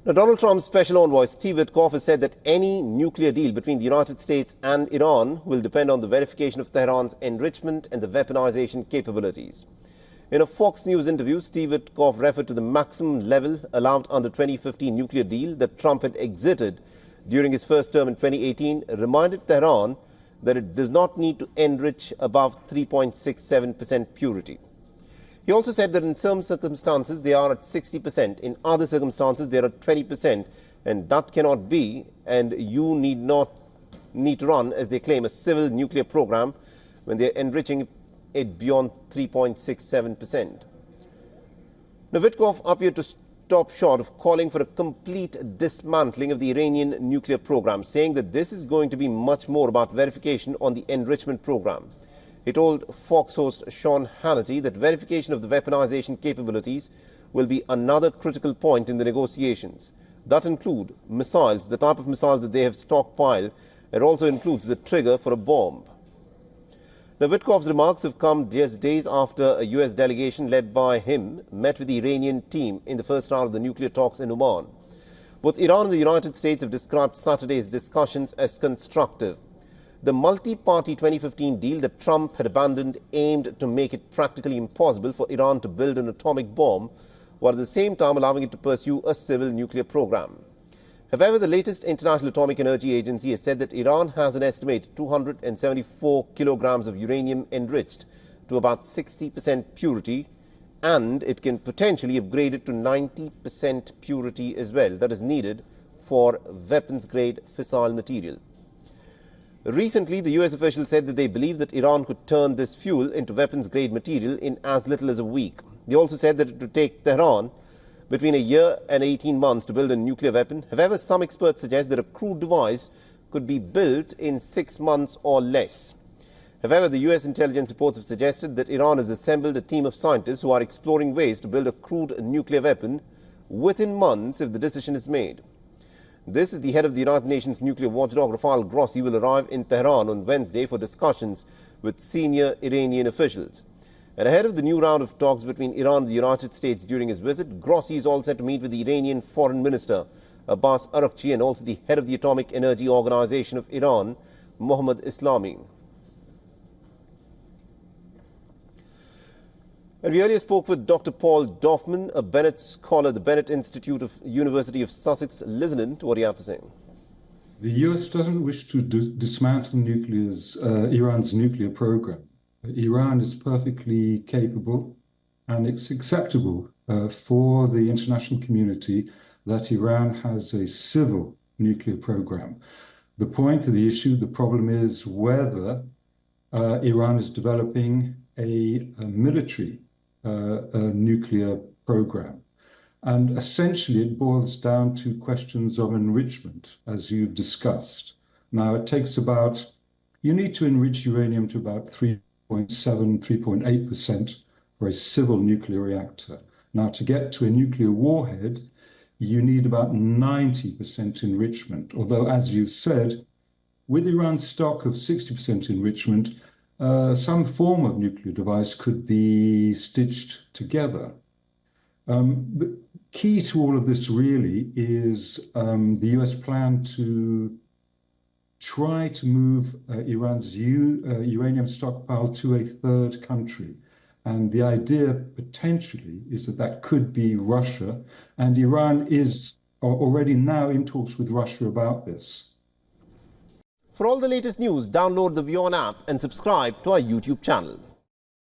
Now, Donald Trump's special envoy, Steve Witkoff, has said that any nuclear deal between the United States and Iran will depend on the verification of Tehran's enrichment and the weaponization capabilities. In a Fox News interview, Steve Witkoff referred to the maximum level allowed under 2015 nuclear deal that Trump had exited during his first term in 2018, reminded Tehran that it does not need to enrich above 3.67% purity. He also said that in some circumstances they are at 60%, in other circumstances they are at 20%, and that cannot be, and you need to run, as they claim, a civil nuclear program when they are enriching it beyond 3.67%. Now, Witkoff appeared to stop short of calling for a complete dismantling of the Iranian nuclear program, saying that this is going to be much more about verification on the enrichment program. He told Fox host Sean Hannity that verification of the weaponization capabilities will be another critical point in the negotiations. That include missiles, the type of missiles that they have stockpiled. It also includes the trigger for a bomb. Now, Witkoff's remarks have come just days after a U.S. delegation led by him met with the Iranian team in the first round of the nuclear talks in Oman. Both Iran and the United States have described Saturday's discussions as constructive. The multi-party 2015 deal that Trump had abandoned aimed to make it practically impossible for Iran to build an atomic bomb, while at the same time allowing it to pursue a civil nuclear program. However, the latest International Atomic Energy Agency has said that Iran has an estimated 274 kilograms of uranium enriched to about 60% purity, and it can potentially upgrade it to 90% purity as well, that is needed for weapons-grade fissile material. Recently, the U.S. official said that they believe that Iran could turn this fuel into weapons-grade material in as little as a week. They also said that it would take Tehran between a year and 18 months to build a nuclear weapon. However, some experts suggest that a crude device could be built in 6 months or less. However, the U.S. intelligence reports have suggested that Iran has assembled a team of scientists who are exploring ways to build a crude nuclear weapon within months if the decision is made. This is the head of the United Nations nuclear watchdog, Rafael Grossi, will arrive in Tehran on Wednesday for discussions with senior Iranian officials. And ahead of the new round of talks between Iran and the United States during his visit, Grossi is all set to meet with the Iranian Foreign Minister, Abbas Araghchi, and also the head of the Atomic Energy Organization of Iran, Mohammad Islami. And we earlier spoke with Dr. Paul Dorfman, a Bennett scholar at the Bennett Institute of University of Sussex. Listen to what he had to say. The US doesn't wish to dismantle Iran's nuclear program. Iran is perfectly capable, and it's acceptable for the international community that Iran has a civil nuclear program. The point of the issue, the problem is whether Iran is developing a military nuclear program. And essentially it boils down to questions of enrichment, as you've discussed. Now you need to enrich uranium to about 3.7, 3.8% for a civil nuclear reactor. Now, to get to a nuclear warhead, you need about 90% enrichment. Although, as you said, with Iran's stock of 60% enrichment, some form of nuclear device could be stitched together. The key to all of this really is the US plan to try to move Iran's uranium stockpile to a third country. And the idea potentially is that that could be Russia, and Iran is already now in talks with Russia about this. For all the latest news, download the WION app and subscribe to our YouTube channel.